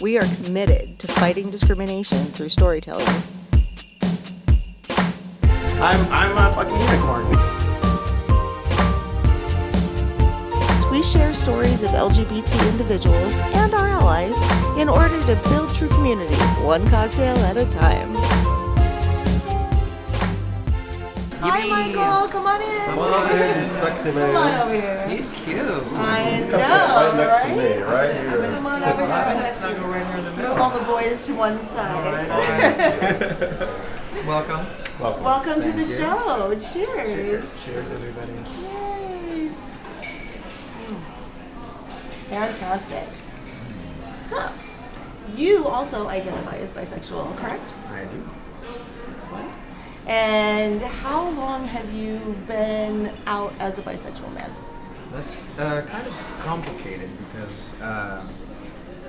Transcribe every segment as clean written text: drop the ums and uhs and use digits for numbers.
We are committed to fighting discrimination through storytelling. I'm a fucking unicorn. We share stories of LGBT individuals and our allies in order to build true community, one cocktail at a time. Hi, Michael. Come on in. Come on over here, you sexy man. Come on over here. He's cute. I know, Come sit right next right? to me, right here. Come on over I'm gonna here. snuggle right here in the middle. Move all the boys to one side. Welcome. Welcome to the show. Cheers. Cheers, everybody. Yay. Fantastic. So, you also identify as bisexual, correct? I do. Excellent. And how long have you been out as a bisexual man? That's kind of complicated because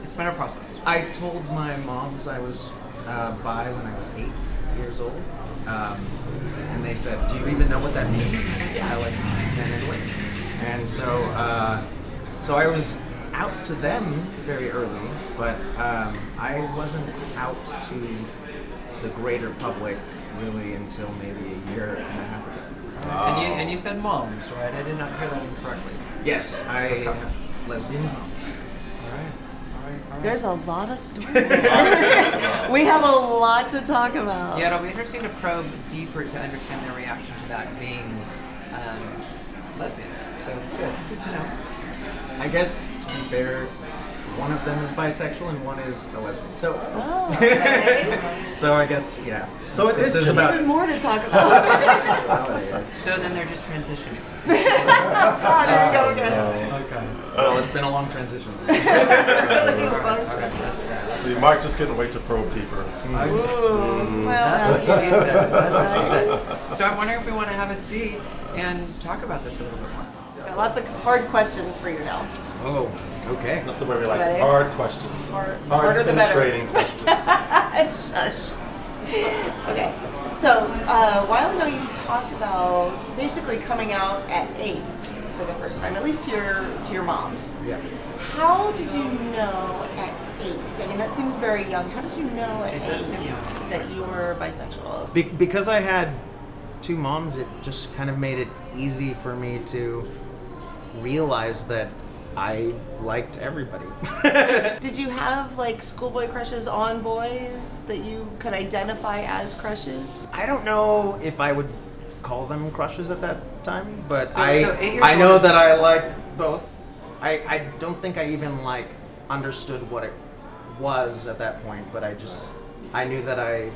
It's been a process. I told my moms I was bi when I was 8 years old, and they said, "Do you even know what that means?" I was like, "Yeah, I like men and women." And so I was out to them very early, but I wasn't out to the greater public really until maybe a year and a half ago. And you said moms, right? I did not hear that incorrectly. Yes, I have lesbian moms. All right. There's a lot of stories. We have a lot to talk about. Yeah, it'll be interesting to probe deeper to understand their reaction to that being lesbians. So good to know. I guess, to be fair, one of them is bisexual and one is a lesbian. So, Oh, okay. so I guess, yeah. So it this is is about. Even more to talk about. So then they're just transitioning. God, here we go again. Okay. Well, it's been a long transition. See, Mark just couldn't wait to probe deeper. Ooh, well, That's what she said. That's what she said. So I'm wondering if we want to have a seat and talk about this a little bit more. got lots of hard questions for you now. Oh, okay. That's the way we like Ready? it. Hard questions. Harder the better. penetrating questions. Shush. Okay. So, a while ago you talked about basically coming out at 8 for the first time, at least to your moms. Yeah. How did you know at 8? I mean, that seems very young. How did you know at It 8 does seem young. that you were bisexual? Because I had two moms, it just kind of made it easy for me to realize that I liked everybody. Did you have like schoolboy crushes on boys that you could identify as crushes? I don't know if I would call them crushes at that time, but So 8 years I know old is- that I liked both. I don't think I even understood what it was at that point, but I knew that I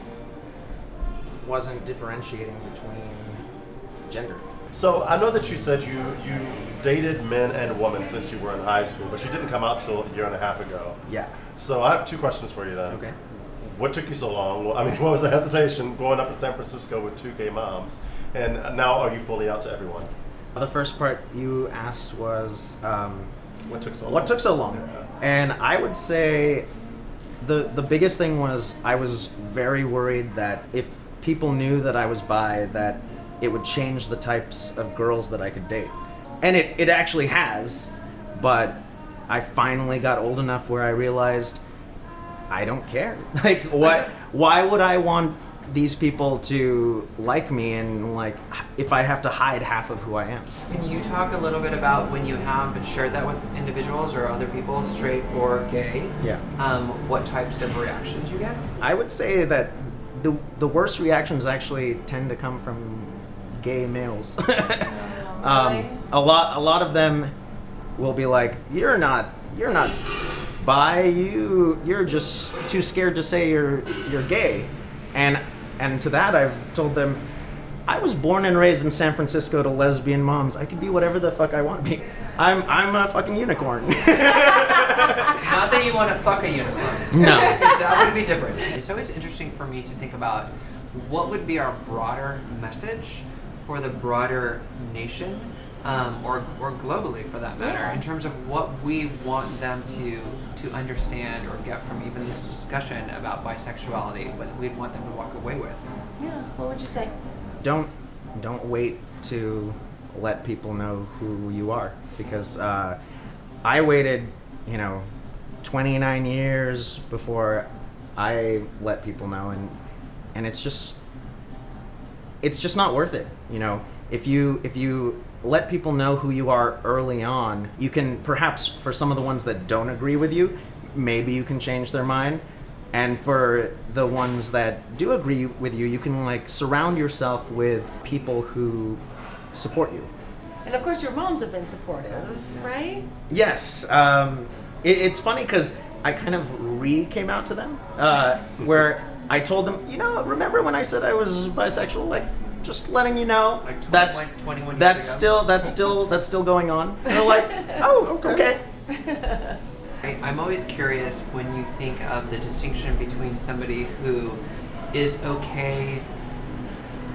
wasn't differentiating between gender. So I know that you said you dated men and women since you were in high school, but you didn't come out till a year and a half ago. Yeah. So I have two questions for you then. Okay. What took you so long? Well, I mean, what was the hesitation going up to San Francisco with two gay moms? And now are you fully out to everyone? The first part you asked was What took so long? what took so long? Yeah. And I would say the biggest thing was I was very worried that if people knew that I was bi, that it would change the types of girls that I could date. And it actually has, but I finally got old enough where I realized I don't care. Like, why would I want these people to like me and like if I have to hide half of who I am? Can you talk a little bit about when you have shared that with individuals or other people, straight or gay? Yeah. What types of reactions you get? I would say that the worst reactions actually tend to come from gay males. Really? A lot of them will be like, you're not bi, you're just too scared to say you're gay. And to that I've told them, I was born and raised in San Francisco to lesbian moms. I could be whatever the fuck I want to be. I'm a fucking unicorn. Not that you want to fuck a unicorn. No. Because that would be different. It's always interesting for me to think about what would be our broader message for the broader nation, or globally for that matter, in terms of what we want them to understand or get from even this discussion about bisexuality, what we'd want them to walk away with. Yeah. What would you say? Don't wait to let people know who you are, because I waited, 29 years before I let people know, and it's just not worth it. You know, if you let people know who you are early on, you can perhaps, for some of the ones that don't agree with you, maybe you can change their mind. And for the ones that do agree with you, you can like surround yourself with people who support you. And of course, your moms have been supportive, right? Yes. It's funny because I kind of came out to them, where I told them, you know, remember when I said I was bisexual? Like, just letting you know, Like 21 that's years still going on. And they're like, oh, okay. I'm always curious when you think of the distinction between somebody who is okay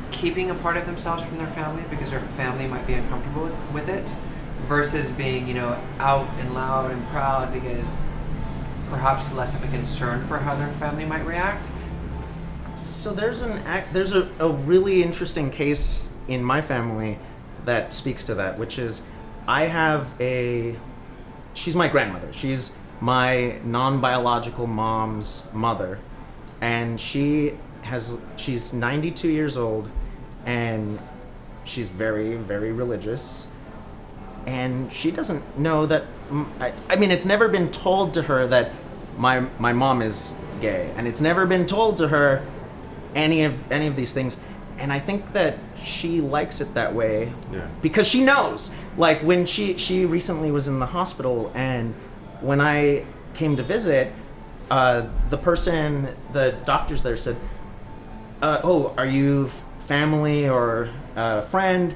keeping a part of themselves from their family because their family might be uncomfortable with it, versus being, you know, out and loud and proud because perhaps less of a concern for how their family might react. So there's a really interesting case in my family that speaks to that, which is she's my grandmother. She's my non-biological mom's mother, and she's 92 years old, and she's very, very religious, and she doesn't know that. I mean, it's never been told to her that my mom is gay, and it's never been told to her any of these things. And I think that she likes it that way, because she knows. Like when she recently was in the hospital, and when I came to visit, the doctors there said, "Oh, are you family or friend?"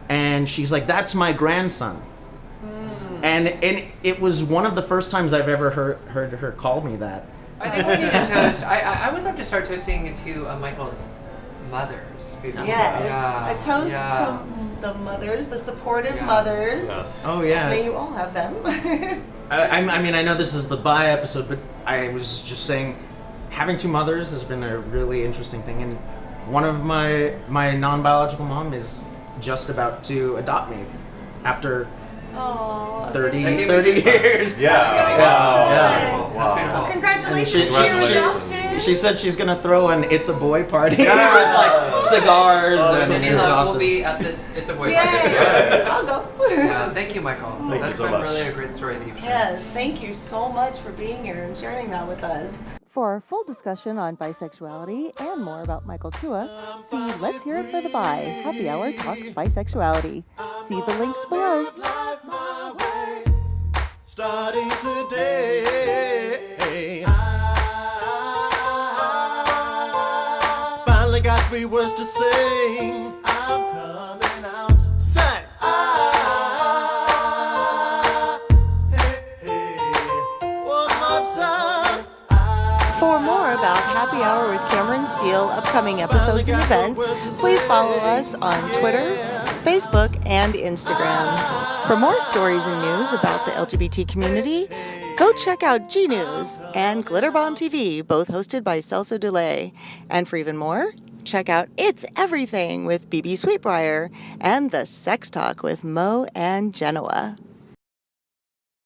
And she's like, "That's my grandson." And it was one of the first times I've ever heard her call me that. I think we need to toast. I would love to start toasting to Michael's mothers. Yes. A toast to the mothers, the supportive mothers. Yes. Oh yeah. May you all have them. I mean, I know this is the bi episode, but I was just saying, having two mothers has been a really interesting thing, and one of my non-biological mom is just about to adopt me after Oh, 30 officially. years. Yeah. Wow. That's beautiful. Well, congratulations She- to your Congratulations. adoption. She said she's gonna throw an "It's a Boy" party with Yeah. like cigars, Oh, and Cindy it's Love awesome. will be at this. It's a boy Yay! party. I'll go. Yeah, thank you, Michael. Thank That's you so been much. really a great story that you've shared. Yes, thank you so much for being here and sharing that with us. For our full discussion on bisexuality and more about Michael Chua, see Let's Hear It for the Bi, Happy Hour Talks Bisexuality. See the links below. Life my way, starting today. Finally got 3 words to sing. I'm coming out. Say, hey, hey, one more time. For more about Happy Hour with Cameron Stiehl, upcoming episodes and events, please follow us on Twitter, Facebook, and Instagram. For more stories and news about the LGBT community, go check out G News and Glitter Bomb TV, both hosted by Celso Delay. And for even more, check out It's Everything with BB Sweetbriar and The Sex Talk with Mo and Genoa.